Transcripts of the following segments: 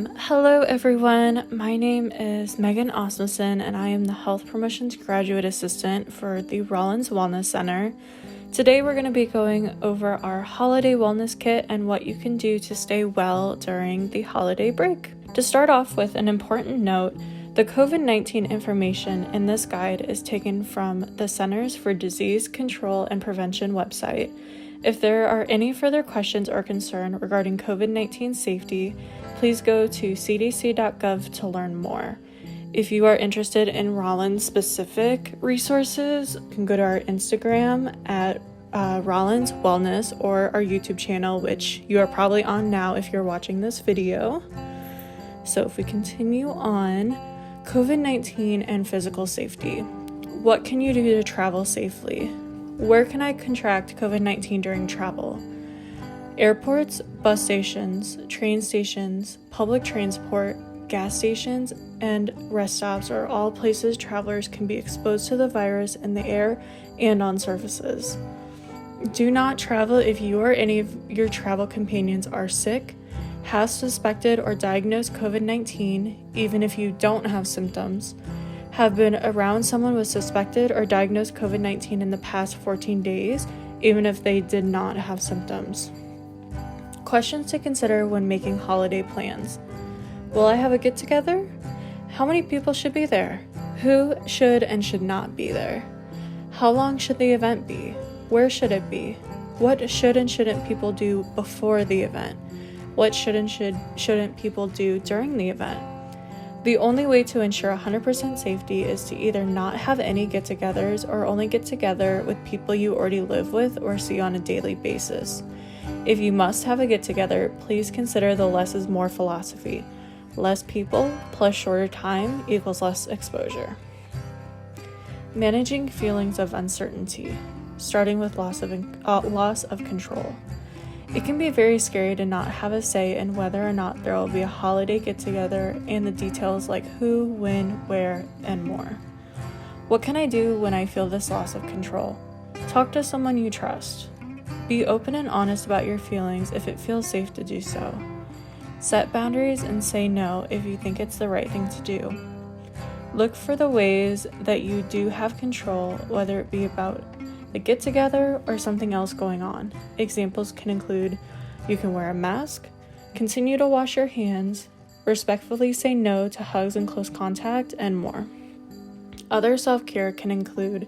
Hello everyone, my name is Megan Osmussen and I am the Health Promotions Graduate Assistant for the Rollins Wellness Center. Today we're going to be going over our holiday wellness kit and what you can do to stay well during the holiday break. To start off with an important note, the COVID-19 information in this guide is taken from the Centers for Disease Control and Prevention website. If there are any further questions or concern regarding COVID-19 safety, please go to cdc.gov to learn more. If you are interested in Rollins specific resources, you can go to our Instagram at Rollins Wellness or our YouTube channel, which you are probably on now if you're watching this video. So if we continue on, COVID-19 and physical safety. What can you do to travel safely? Where can I contract COVID-19 during travel? Airports, bus stations, train stations, public transport, gas stations, and rest stops are all places travelers can be exposed to the virus in the air and on surfaces. Do not travel if you or any of your travel companions are sick, have suspected or diagnosed COVID-19, even if you don't have symptoms, have been around someone with suspected or diagnosed COVID-19 in the past 14 days, even if they did not have symptoms. Questions to consider when making holiday plans. Will I have a get-together? How many people should be there? Who should and should not be there? How long should the event be? Where should it be? What should and shouldn't people do before the event? What should and shouldn't people do during the event? The only way to ensure 100% safety is to either not have any get-togethers or only get together with people you already live with or see on a daily basis. If you must have a get-together, please consider the less is more philosophy. Less people plus shorter time equals less exposure. Managing feelings of uncertainty, starting with loss of control. It can be very scary to not have a say in whether or not there will be a holiday get-together and the details like who, when, where, and more. What can I do when I feel this loss of control? Talk to someone you trust. Be open and honest about your feelings if it feels safe to do so. Set boundaries and say no if you think it's the right thing to do. Look for the ways that you do have control, whether it be about the get-together or something else going on. Examples can include you can wear a mask, continue to wash your hands, respectfully say no to hugs and close contact, and more. Other self-care can include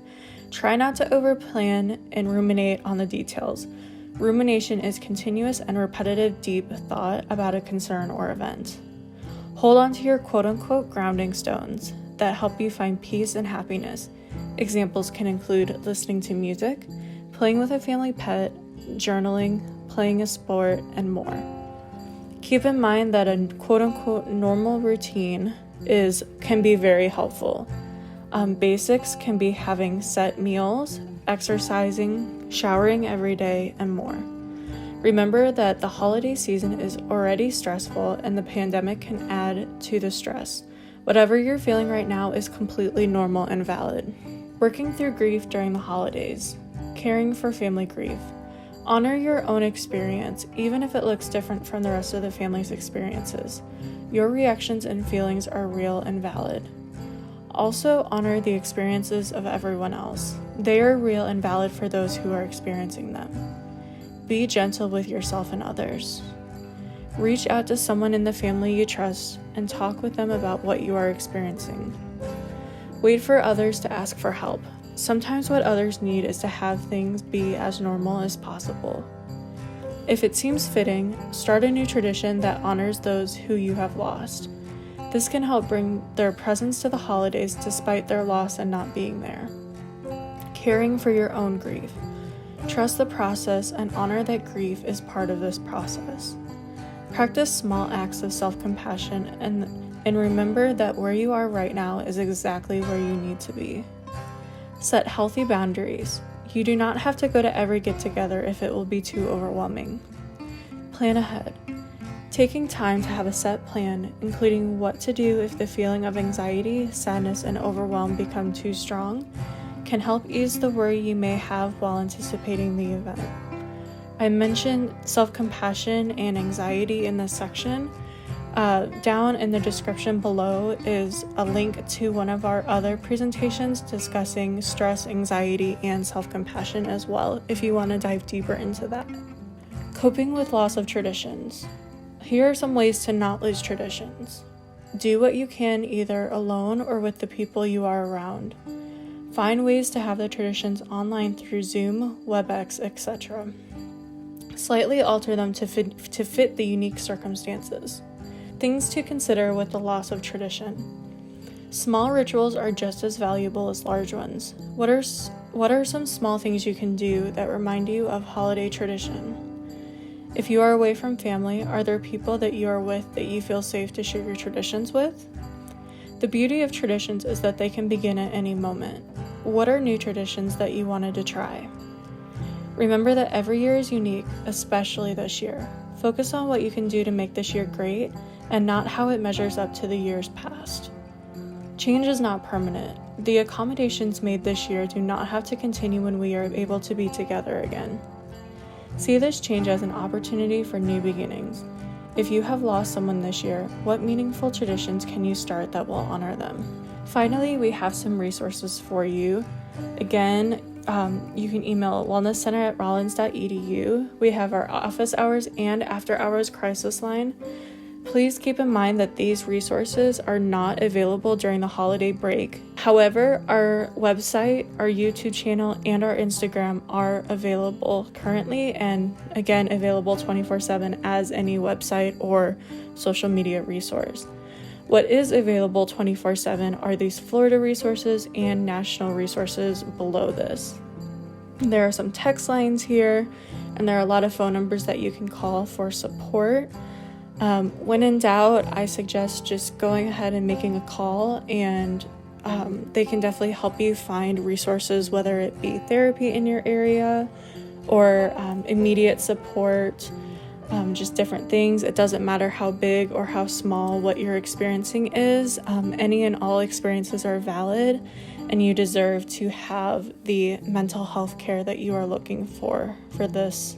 try not to overplan and ruminate on the details. Rumination is continuous and repetitive deep thought about a concern or event. Hold on to your quote-unquote grounding stones that help you find peace and happiness. Examples can include listening to music, playing with a family pet, journaling, playing a sport, and more. Keep in mind that a quote-unquote normal routine can be very helpful. Basics can be having set meals, exercising, showering every day, and more. Remember that the holiday season is already stressful and the pandemic can add to the stress. Whatever you're feeling right now is completely normal and valid. Working through grief during the holidays. Caring for family grief. Honor your own experience, even if it looks different from the rest of the family's experiences. Your reactions and feelings are real and valid. Also, honor the experiences of everyone else. They are real and valid for those who are experiencing them. Be gentle with yourself and others. Reach out to someone in the family you trust and talk with them about what you are experiencing. Wait for others to ask for help. Sometimes what others need is to have things be as normal as possible. If it seems fitting, start a new tradition that honors those who you have lost. This can help bring their presence to the holidays despite their loss and not being there. Caring for your own grief. Trust the process and honor that grief is part of this process. Practice small acts of self-compassion and remember that where you are right now is exactly where you need to be. Set healthy boundaries. You do not have to go to every get-together if it will be too overwhelming. Plan ahead. Taking time to have a set plan, including what to do if the feeling of anxiety, sadness, and overwhelm become too strong, can help ease the worry you may have while anticipating the event. I mentioned self-compassion and anxiety in this section. Down in the description below is a link to one of our other presentations discussing stress, anxiety, and self-compassion as well, if you want to dive deeper into that. Coping with loss of traditions. Here are some ways to not lose traditions. Do what you can either alone or with the people you are around. Find ways to have the traditions online through Zoom, WebEx, etc. Slightly alter them to fit the unique circumstances. Things to consider with the loss of tradition. Small rituals are just as valuable as large ones. What are some small things you can do that remind you of holiday tradition? If you are away from family, are there people that you are with that you feel safe to share your traditions with? The beauty of traditions is that they can begin at any moment. What are new traditions that you wanted to try? Remember that every year is unique, especially this year. Focus on what you can do to make this year great and not how it measures up to the years past. Change is not permanent. The accommodations made this year do not have to continue when we are able to be together again. See this change as an opportunity for new beginnings. If you have lost someone this year, what meaningful traditions can you start that will honor them? Finally, we have some resources for you. Again, you can email wellnesscenter@rollins.edu. We have our office hours and after hours crisis line. Please keep in mind that these resources are not available during the holiday break. However, our website, our YouTube channel, and our Instagram are available currently, and again, available 24/7 as any website or social media resource. What is available 24/7 are these Florida resources and national resources below this. There are some text lines here, and there are a lot of phone numbers that you can call for support. When in doubt, I suggest just going ahead and making a call, and they can definitely help you find resources, whether it be therapy in your area or immediate support, just different things. It doesn't matter how big or how small what you're experiencing is. Any and all experiences are valid, and you deserve to have the mental health care that you are looking for this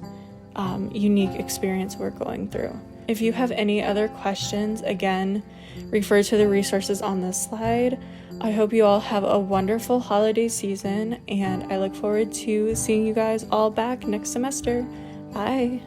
unique experience we're going through. If you have any other questions, again, refer to the resources on this slide. I hope you all have a wonderful holiday season, and I look forward to seeing you guys all back next semester. Bye.